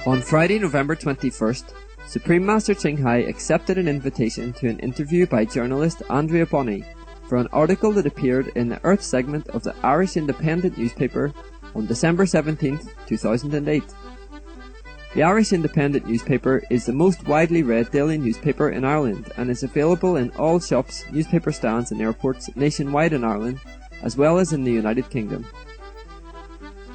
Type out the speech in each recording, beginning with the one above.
On Friday, November 21st, Supreme Master Qinghai accepted an invitation to an interview by journalist Andrea Bonny for an article that appeared in the Earth segment of the Irish Independent newspaper on December 17, 2008. The Irish Independent newspaper is the most widely read daily newspaper in Ireland and is available in all shops, newspaper stands and airports nationwide in Ireland, as well as in the United Kingdom.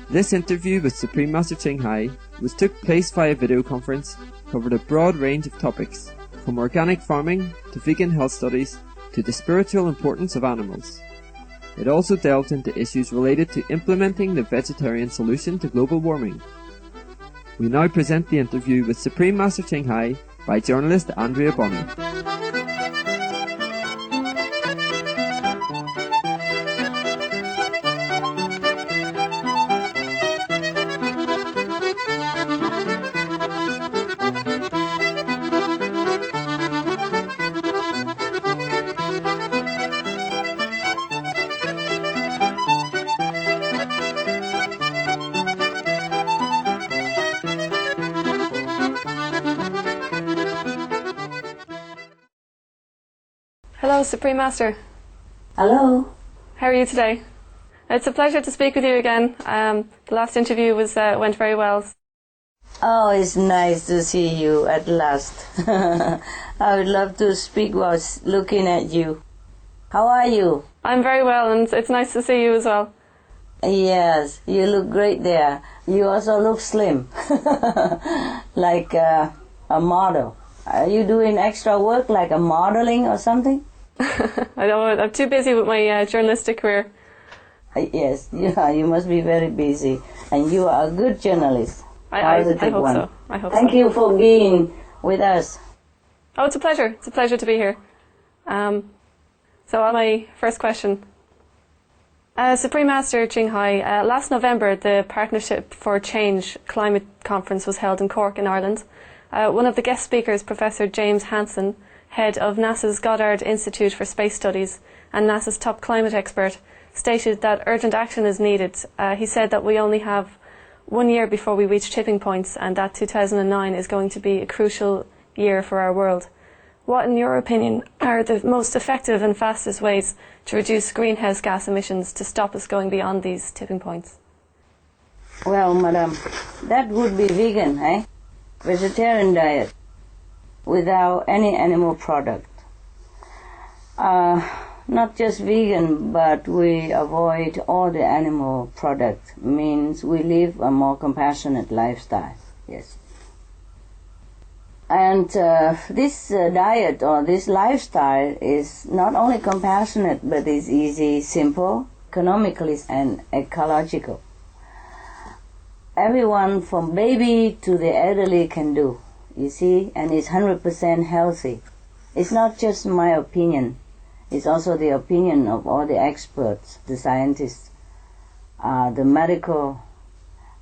This interview with Supreme Master Qinghai, which took place via video conference, covered a broad range of topics, from organic farming to vegan health studies to the spiritual importance of animals. It also delved into issues related to implementing the vegetarian solution to global warming. We now present the interview with Supreme Master Qinghai by journalist Andrea Bonny. Hello, Supreme Master. Hello. How are you today? It's a pleasure to speak with you again. The last interview went very well. Oh, it's nice to see you at last. I would love to speak while looking at you. How are you? I'm very well, and it's nice to see you as well. Yes, you look great there. You also look slim, like a model. Are you doing extra work, like a modeling or something? I know, I'm too busy with my journalistic career. Yes, you must be very busy. And you are a good journalist. I hope so. Thank you for being with us. Oh, it's a pleasure. It's a pleasure to be here. So on my first question. Supreme Master Qinghai, last November the Partnership for Change Climate Conference was held in Cork in Ireland. One of the guest speakers, Professor James Hansen, head of NASA's Goddard Institute for Space Studies and NASA's top climate expert, stated that urgent action is needed. He said that we only have 1 year before we reach tipping points and that 2009 is going to be a crucial year for our world. What, in your opinion, are the most effective and fastest ways to reduce greenhouse gas emissions to stop us going beyond these tipping points? Well, madam, that would be vegan, eh? Vegetarian diet without any animal product. Not just vegan, but we avoid all the animal product. Means we live a more compassionate lifestyle. Yes. And this diet or this lifestyle is not only compassionate, but is easy, simple, economically and ecological. Everyone from baby to the elderly can do, you see, and it's 100% healthy. It's not just my opinion. It's also the opinion of all the experts, the scientists, the medical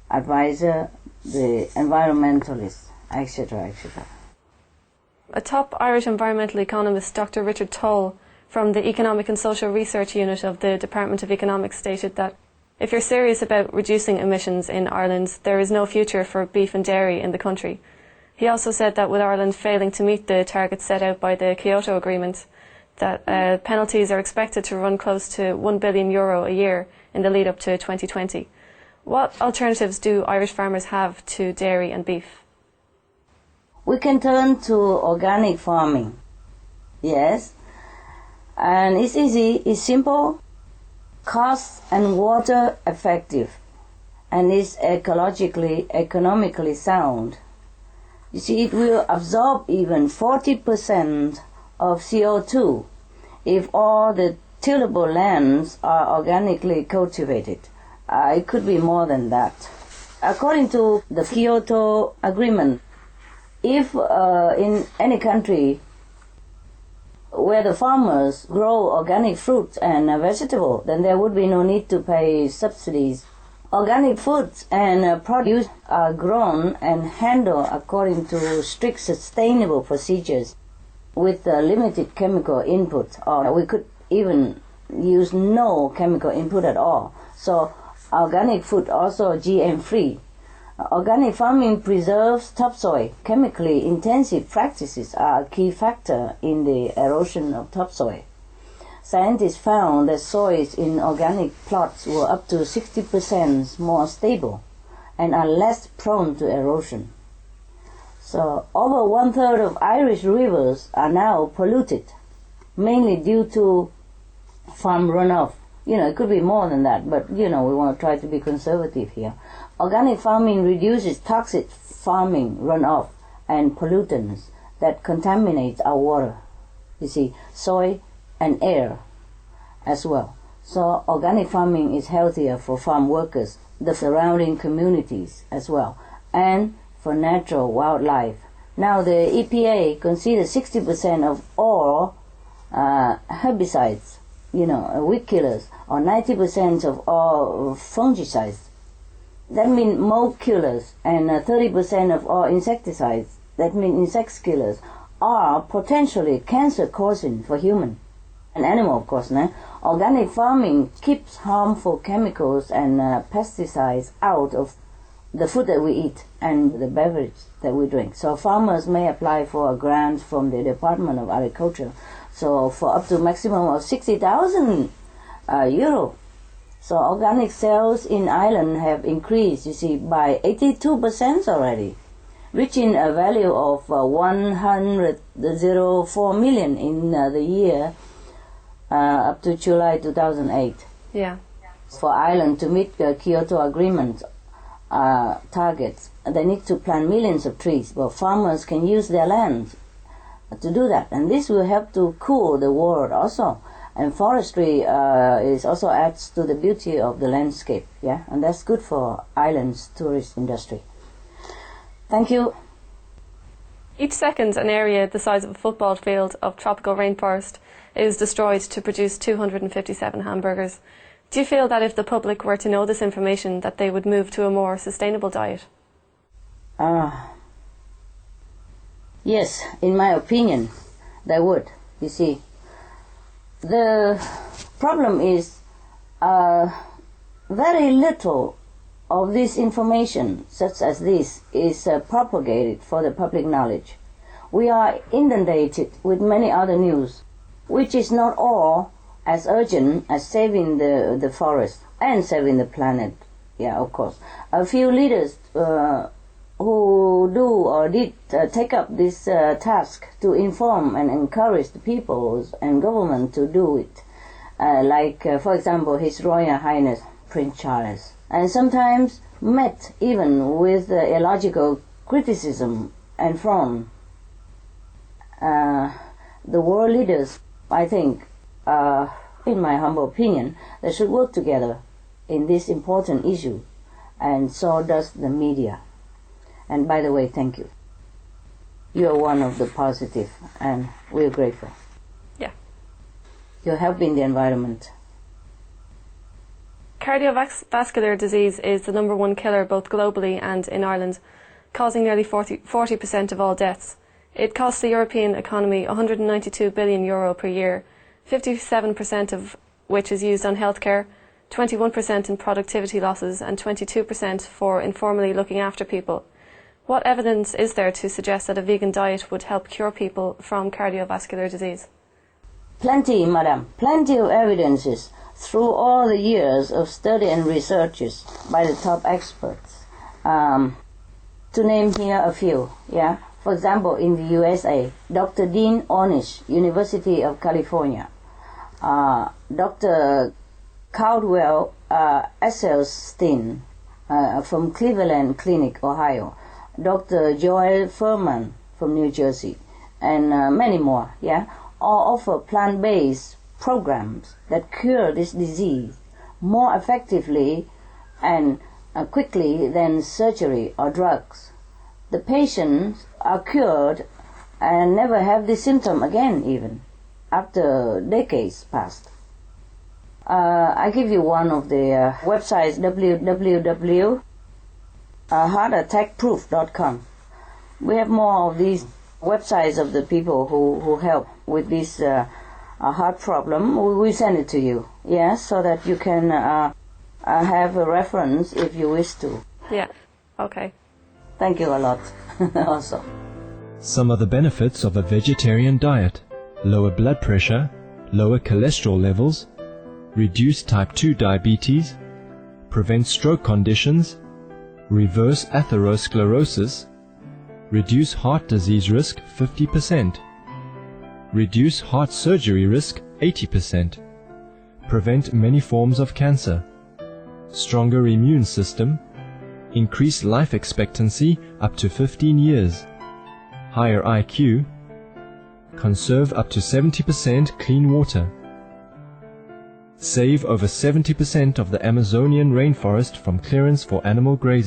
advisor, the environmentalists, etc., etc. A top Irish environmental economist, Dr. Richard Toll, from the Economic and Social Research Unit of the Department of Economics, stated that if you're serious about reducing emissions in Ireland, there is no future for beef and dairy in the country. He also said that with Ireland failing to meet the targets set out by the Kyoto Agreement, that penalties are expected to run close to €1 billion a year in the lead up to 2020. What alternatives do Irish farmers have to dairy and beef? We can turn to organic farming, yes, and it's easy, it's simple, cost and water effective, and it's ecologically, economically sound. You see, it will absorb even 40% of CO2 if all the tillable lands are organically cultivated. It could be more than that. According to the Kyoto Agreement, if in any country where the farmers grow organic fruit and vegetable, then there would be no need to pay subsidies. Organic foods and produce are grown and handled according to strict sustainable procedures. with limited chemical input, or we could even use no chemical input at all. So organic food also GM-free. Organic farming preserves topsoil. Chemically intensive practices are a key factor in the erosion of topsoil. Scientists found that soils in organic plots were up to 60% more stable and are less prone to erosion. So over 1/3 of Irish rivers are now polluted, mainly due to farm runoff. It could be more than that, but we want to try to be conservative here. Organic farming reduces toxic farming runoff and pollutants that contaminate our water, soil and air as well. So organic farming is healthier for farm workers, the surrounding communities as well, and for natural wildlife. Now the EPA considers 60% of all herbicides, weed killers, or 90% of all fungicides. That means mold killers, and 30% of all insecticides, that means insect killers, are potentially cancer-causing for human and animal, of course. Organic farming keeps harmful chemicals and pesticides out of the food that we eat and the beverage that we drink. So farmers may apply for a grant from the Department of Agriculture, so for up to maximum of 60,000 euro. So organic sales in Ireland have increased, by 82% already, reaching a value of 104 million in the year up to July 2008. Yeah. For Ireland to meet the Kyoto Agreement targets, they need to plant millions of trees, but farmers can use their land to do that, and this will help to cool the world also. And forestry is also adds to the beauty of the landscape, and that's good for Ireland's tourist industry. Thank you. Each second, an area the size of a football field of tropical rainforest is destroyed to produce 257 hamburgers. Do you feel that if the public were to know this information, that they would move to a more sustainable diet? Yes, in my opinion, they would. The problem is very little of this information, such as this, is propagated for the public knowledge. We are inundated with many other news, which is not all as urgent as saving the forest and saving the planet. Of course. A few leaders who do or did take up this task to inform and encourage the people and government to do it, for example, His Royal Highness Prince Charles, and sometimes met even with illogical criticism and frown. The world leaders, I think, in my humble opinion, they should work together in this important issue, and so does the media. And by the way, thank you. You are one of the positive, and we are grateful. Yeah. You're helping the environment. Cardiovascular disease is the number one killer both globally and in Ireland, causing nearly 40% of all deaths. It costs the European economy €192 billion per year, 57% of which is used on healthcare, 21% in productivity losses, and 22% for informally looking after people. What evidence is there to suggest that a vegan diet would help cure people from cardiovascular disease? Plenty, madam. Plenty of evidences through all the years of study and researches by the top experts. To name here a few, For example, in the USA, Dr. Dean Ornish, University of California, Dr. Caldwell Esselstyn from Cleveland Clinic, Ohio, Dr. Joel Furman from New Jersey, and many more, all offer plant-based programs that cure this disease more effectively and quickly than surgery or drugs. The patients are cured and never have this symptom again, even after decades passed. I give you one of the websites, www.heartattackproof.com. We have more of these websites of the people who help with this heart problem. We send it to you, yes, so that you can have a reference if you wish to. Yeah, okay. Thank you a lot also. Some of the benefits of a vegetarian diet: lower blood pressure, lower cholesterol levels, reduce type 2 diabetes, prevent stroke conditions, reverse atherosclerosis, reduce heart disease risk 50%, reduce heart surgery risk 80%, prevent many forms of cancer, stronger immune system, increase life expectancy up to 15 years, higher IQ, conserve up to 70% clean water, save over 70% of the Amazonian rainforest from clearance for animal grazing.